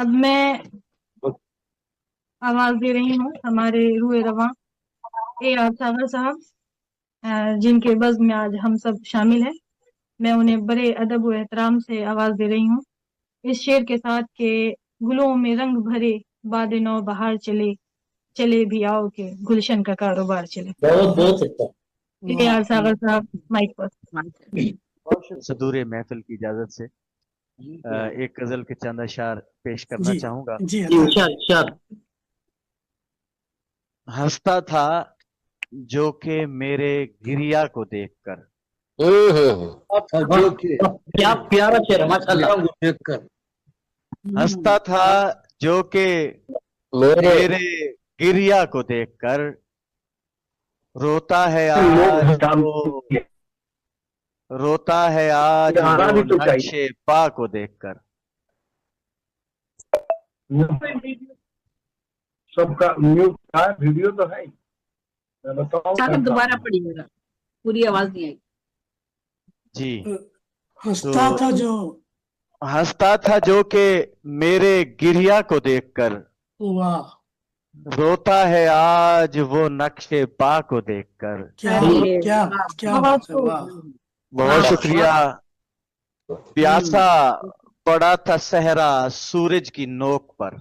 اب میں آواز دے رہی ہوں ہمارے روح رواں اے آر ساگر صاحب، جن کے بزم میں آج ہم سب شامل ہیں۔ میں انہیں بڑے ادب و احترام سے آواز دے رہی ہوں اس شعر کے ساتھ کہ گلوں میں رنگ بھرے باد نو بہار چلے، چلے بھی آؤ کہ گلشن کا کاروبار چلے۔ بہت بہت اچھا۔ اے آر ساگر صاحب مائک پر۔ صدور محفل کی اجازت سے ایک غزل کے چند اشعار پیش کرنا چاہوں گا۔ جی ارشاد۔ ہنستا تھا جو کہ میرے گریا کو دیکھ کر، کیا پیارا شعر ہے ماشاء اللہ۔ دیکھ کر ہنستا تھا جو کہ میرے گریا کو دیکھ کر، روتا ہے آج وہ، روتا ہے آج وہ نقش پا کو دیکھ کر۔ سب کا میوٹ تھا، ویڈیو تو ہے میں بتاؤں دوبارہ پڑھیے گا، پوری آواز نہیں آئی۔ جی، ہنستا تھا جو، ہنستا تھا جو کہ میرے گریا کو دیکھ کر، واہ روتا ہے آج وہ نقش پا کو دیکھ کر۔ کیا کیا کیا بات ہے، واہ بہت شکریہ۔ پیاسا پڑا تھا صحرا سورج کی نوک پر،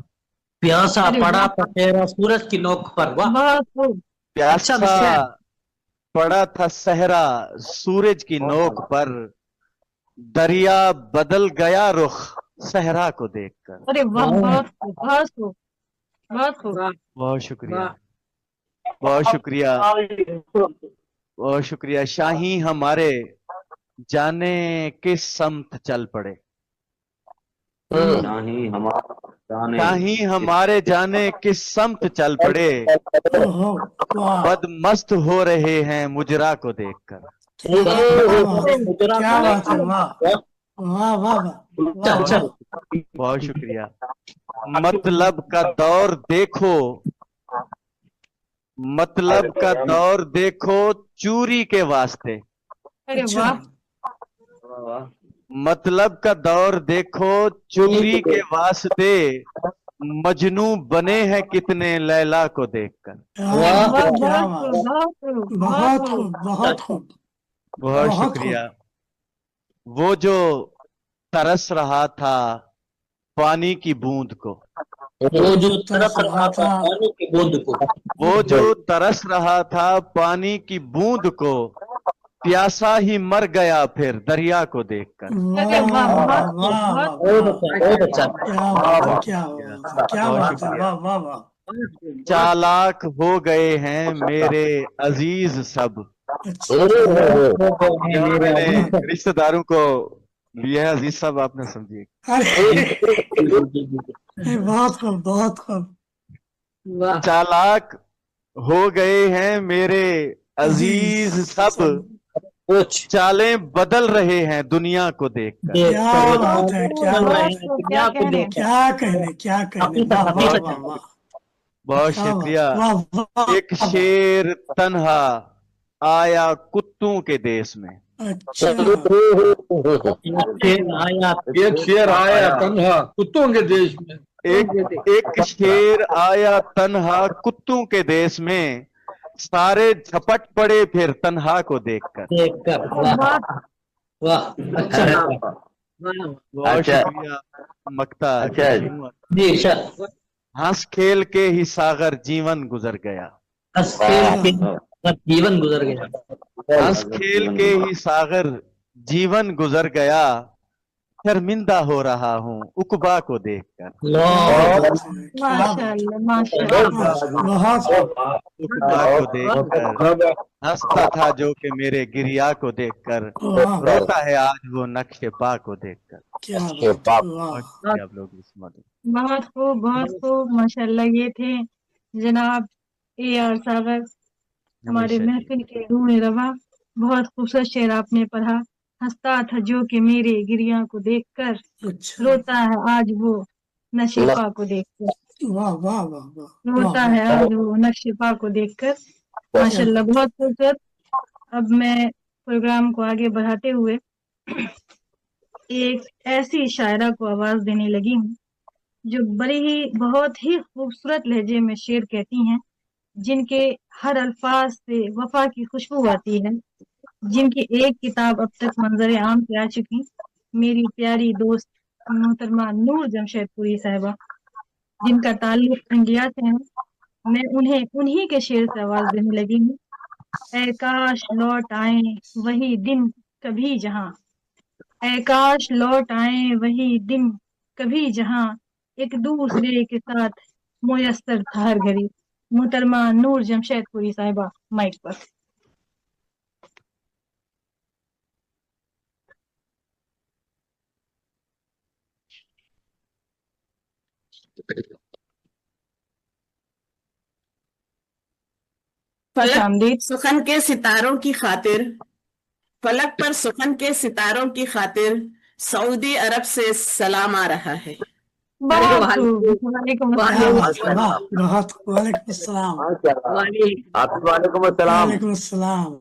پیاسا پڑا تھا تیرا سورج کی نوک پر، واہ پیاسا پڑا تھا صحرا سورج کی نوک پر، دریا بدل گیا رخ صحرا کو دیکھ کر۔ ارے واہ، بہت خوب، بہت خوب، بہت خوب۔ بہت شکریہ، بہت شکریہ، بہت شکریہ۔ شاہی ہمارے جانے کس سمت چل پڑے، شاہی ہمارے جانے کس سمت چل پڑے، بد مست ہو رہے ہیں مجرا کو دیکھ کر۔ کیا بات ہے، واہ واہ واہ، بہت شکریہ۔ مطلب کا دور دیکھو، مطلب کا دور دیکھو چوری کے واسطے، ارے واہ، مطلب کا دور دیکھو چوری کے واسطے، مجنو بنے ہیں کتنے لیلا کو دیکھ کر۔ بہت خوب بہت خوب، بہت شکریہ۔ وہ جو ترس رہا تھا پانی کی بوند کو، وہ جو ترس رہا تھا، وہ جو ترس رہا تھا پانی کی بوند کو، پیاسا ہی مر گیا پھر دریا کو دیکھ کر۔ چالاک ہو گئے ہیں میرے عزیز سب، میں نے رشتہ داروں کو لیا ہے عزیز صاحب، آپ نے سمجھیے۔ بہت خوب بہت خوب، چالاک ہو گئے ہیں میرے عزیز سب، چالیں بدل رہے ہیں دنیا کو دیکھ کر۔ کیا بات ہے، کیا کہنے، کیا کہنے، بہت شکریہ۔ ایک شیر تنہا آیا کتوں کے دیس میں، ایک شیر آیا تنہا کتوں کے دیش میں، ایک شیر آیا تنہا کتوں کے دیس میں، سارے جھپٹ پڑے پھر تنہا کو دیکھ کر۔ بہت شکریہ مکتا۔ ہنس کھیل کے ہی ساغر جیون گزر گیا، جیون گزر گیا، ہنس کھیل کے ہی ساغر جیون گزر گیا، شرمندہ ہو رہا ہوں عقبا کو دیکھ کر۔ عقبا کو دیکھ کر، ہنستا تھا جو کہ میرے گریا کو دیکھ کر، روتا ہے آج وہ نقش پا کو دیکھ کر۔ آپ لوگ بہت خوب، بہت خوب، ماشاءاللہ۔ یہ تھے جناب اے آر ساگر، ہمارے محفل کے روح رواں۔ بہت خوبصورت شعر آپ نے پڑھا۔ ہنستا تھا جو کہ میرے گریا کو دیکھ کر، روتا ہے آج وہ نقش پا کو دیکھ کر، روتا ہے آج وہ نقش پا کو دیکھ کر۔ ماشاءاللہ بہت خوبصورت۔ اب میں پروگرام کو آگے بڑھاتے ہوئے ایک ایسی شاعرہ کو آواز دینے لگی ہوں جو بہت ہی خوبصورت لہجے میں شعر کہتی ہیں، جن کے ہر الفاظ سے وفا کی خوشبو آتی ہے، جن کی ایک کتاب اب تک منظر عام پہ آ چکی، میری پیاری دوست محترمہ نور جمشید پوری صاحبہ، جن کا تعلق انڈیا سے ہے۔ میں انہی کے شعر سے آواز دینے لگی ہوں۔ اے کاش لوٹ آئیں وہی دن کبھی جہاں، اے کاش لوٹ آئیں وہی دن کبھی جہاں ایک دوسرے کے ساتھ میسر تھا ہر گھڑی۔ محترمہ نور جمشید پوری صاحبہ مائک پر۔ فلک سخن کے ستاروں کی خاطر، فلک پر سخن کے ستاروں کی خاطر سعودی عرب سے سلام آ رہا ہے۔ وعلیکم السلام۔ وعلیکم السلام۔ وعلیکم السلام۔ وعلیکم السلام۔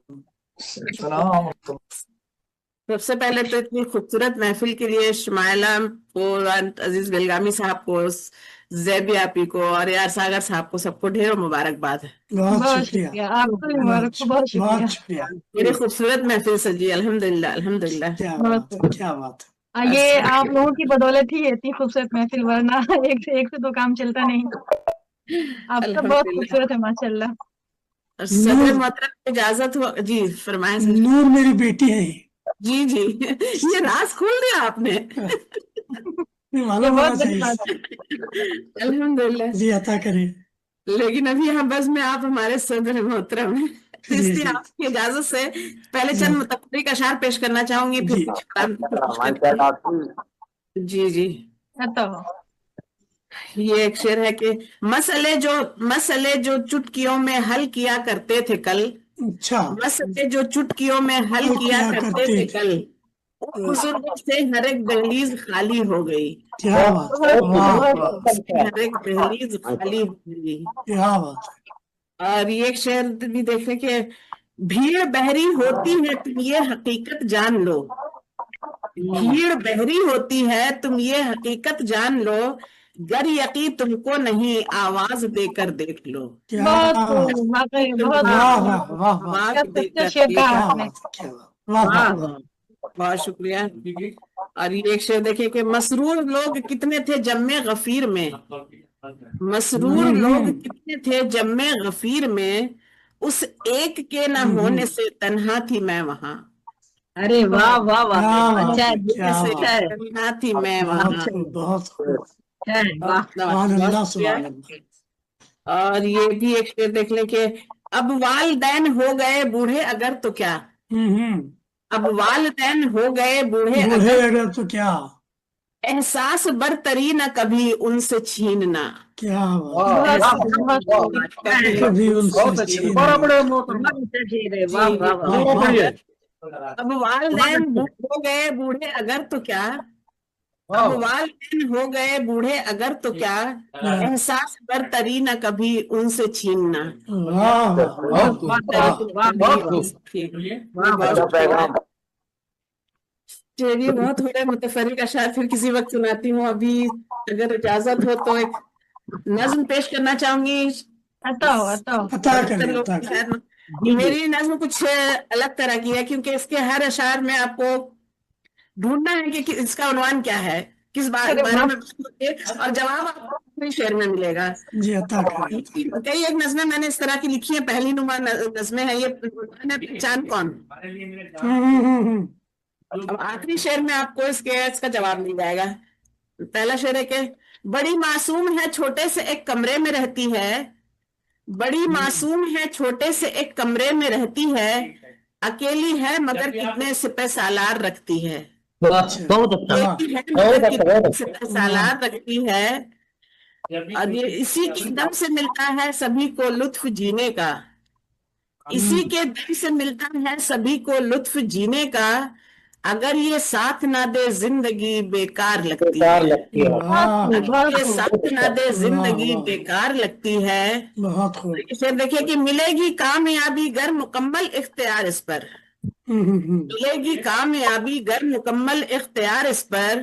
سب سے پہلے تو اتنی خوبصورت محفل کے لیے شمائلہ کو، عزیز بلگامی صاحب کو، زیبی آپی کو اور یار ساگر صاحب کو، سب کو ڈھیر مبارکباد ہے۔ بہت شکریہ، آپ کو بھی مبارک ہو، بہت بہت شکریہ۔ شکریہ۔ میری خوبصورت محفل سجی، الحمدللہ الحمدللہ۔ کیا بات ہے، کیا بات ہے۔ یہ آپ لوگوں کی بدولت ہی اتنی خوبصورت محفل، ورنہ ایک سے تو کام چلتا نہیں۔ آپ سب بہت خوبصورت ہے ماشاء اللہ۔ صدر محترم اجازت ہو جی فرمائیں سر۔ نور میری بیٹی ہے۔ جی جی، یہ راز کھول دیا آپ نے۔ معلوم ہونا چاہیے۔ الحمدللہ جی عطا کرے۔ لیکن ابھی یہاں بس میں آپ ہمارے صدر محترم ہیں، اس لیے آپ کی اجازت سے پہلے چند متفرق اشعار پیش کرنا چاہوں گی، پھر جی جی یہ ایک شعر ہے کہ مسئلے جو چٹکیوں میں حل کیا کرتے تھے کل، مسئلے جو چٹکیوں میں حل کیا کرتے تھے کل، بزرگوں سے ہر ایک دہلیز خالی ہو گئی، ہر ایک دہلیز خالی ہو گئی۔ اور یہ ایک شعر بھی دیکھیں کہ بھیڑ بہری ہوتی ہے تم یہ حقیقت جان لو، بھیڑ بہری ہوتی ہے تم یہ حقیقت جان لو، گر یقین تم کو نہیں آواز دے کر دیکھ لو۔ بہت شکریہ۔ اور یہ ایک شعر دیکھیں کہ مسرور لوگ کتنے تھے جم غفیر میں، مسرور لوگ کتنے تھے جم غفیر میں، اس ایک کے نہ ہونے سے تنہا تھی میں وہاں۔ ارے واہ واہ واہ، اچھا تنہا تھی میں وہاں۔ اور یہ بھی ایک شعر دیکھ لیں کہ اب والدین ہو گئے بوڑھے اگر تو کیا، اب والدین ہو گئے بوڑھے اگر تو کیا، احساس برتری نہ کبھی ان سے چھیننا۔ کیا اب والدین ہو گئے بوڑھے اگر تو کیا، اب والدین ہو گئے بوڑھے اگر تو کیا، احساس برتری نہ کبھی ان سے چھیننا۔ چلیے بہت ہو رہے متفرق اشعار، پھر کسی وقت سناتی ہوں، ابھی اگر اجازت ہو تو ایک نظم پیش کرنا چاہوں گی۔ میری نظم کچھ الگ طرح کی ہے، کیونکہ اس کے ہر اشعار میں آپ کو ڈھونڈنا ہے کہ اس کا عنوان کیا ہے، کس بارے میں، اور جواب آپ کو اپنے شعر میں ملے گا۔ کئی ایک نظمیں میں نے اس طرح کی لکھی ہیں، پہلی نما نظمیں ہیں، یہ پہچان کون۔ اب آخری شعر میں آپ کو اس کا جواب مل جائے گا۔ پہلا شعر ہے کہ بڑی معصوم ہے چھوٹے سے ایک کمرے میں رہتی ہے، بڑی معصوم ہے چھوٹے سے ایک کمرے میں رہتی ہے، اکیلی ہے مگر کتنے سپہ سالار رکھتی ہے، سپہ سالار رکھتی ہے، اور یہ اسی کے دم سے ملتا ہے سبھی کو لطف جینے کا، اسی کے دم سے ملتا ہے سبھی کو لطف جینے کا، اگر یہ ساتھ نہ دے زندگی بیکار لگتی ہے، اگر یہ ساتھ نہ دے زندگی بیکار لگتی ہے۔ اسے دیکھیں کہ ملے گی کامیابی گر مکمل اختیار اس پر، ملے گی کامیابی گر مکمل اختیار اس پر،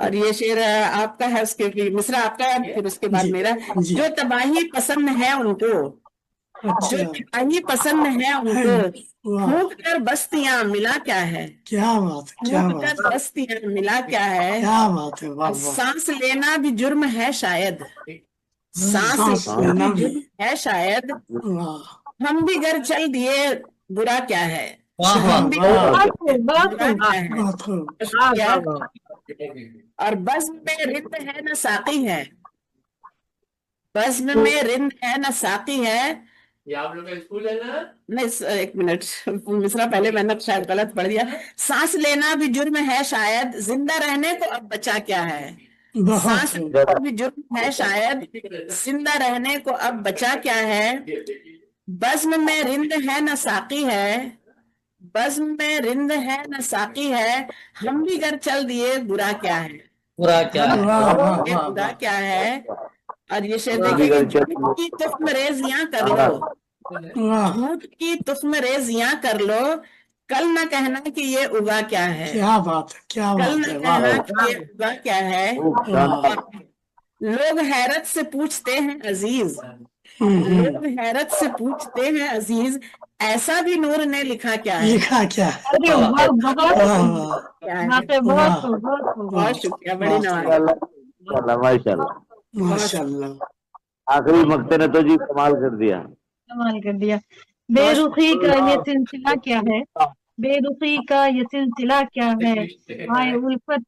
اور یہ شعر آپ کا ہے، اس کے بھی مصرع آپ کا ہے، پھر اس کے بعد جی، میرا. جی. جو تباہی پسند ہے ان کو، اچھا، جو تباہی پسند ہے ان کو، واہ، پھونک کر بستیاں ملا کیا ہے، کیا بات ہے، کیا پھونک بات کر ہے، بستیاں ملا کیا ہے. کیا بات ہے، واہ واہ. سانس لینا بھی جرم ہے شاید، سانس سانس لینا لینا بھی بھی، جرم ہے شاید، واہ ہم بھی گھر چل دیے برا کیا ہے، واہ ہم بھی واہ، بہت خوب، بہت برا خوب. کیا ہے. بہت خوب. کیا؟ اور بزم میں رند ہے نہ ساقی ہے، بزم میں رند ہے نہ ساقی ہے. یہ آپ لوگ کا اسکول ہے نا؟ نہیں، ایک منٹ، مصرع پہلے میں نے شاید غلط پڑھ دیا. سانس لینا بھی جرم ہے شاید، زندہ رہنے کو اب بچا کیا ہے. بہت سانس خوب. لینا بھی جرم ہے شاید، زندہ رہنے کو اب بچا کیا ہے. بزم میں رند ہے نہ ساقی ہے، بزم میں رند ہے نہ ساقی ہے، ہم بھی گھر چل دیے برا کیا ہے. واہ واہ یہ واہ برا واہ. کیا ہے. اور یہ شعر دیکھیں کہ جھوٹ کی تخم ریزیاں کر لو، واہ، جھوٹ کی تخم ریزیاں کر لو، کل نہ کہنا کہ یہ اگا کیا ہے، کیا بات ہے، کیا کل بات نہ ہے، واہ کہنا واہ. کہ یہ اگا کیا ہے. واہ. لوگ حیرت سے پوچھتے ہیں عزیز، لوگ حیرت سے پوچھتے ہیں عزیز، ایسا بھی نور نے لکھا کیا ہے. لکھا کیا ہے، ارے واہ، بہت واہ خوب. واہ کیا ہے. واقعی بہت واہ خوب، بہت خوب. واہ. بہت شکریہ، بڑی واہ، نواز. ماشاء اللہ. ماشاء اللہ. آخری مقطع نے تو جی کمال کر دیا. کمال کر دیا. بے رخی کا یہ سلسلہ کیا ہے، بے رخی کا یہ سلسلہ کیا ہے، ہائے الفت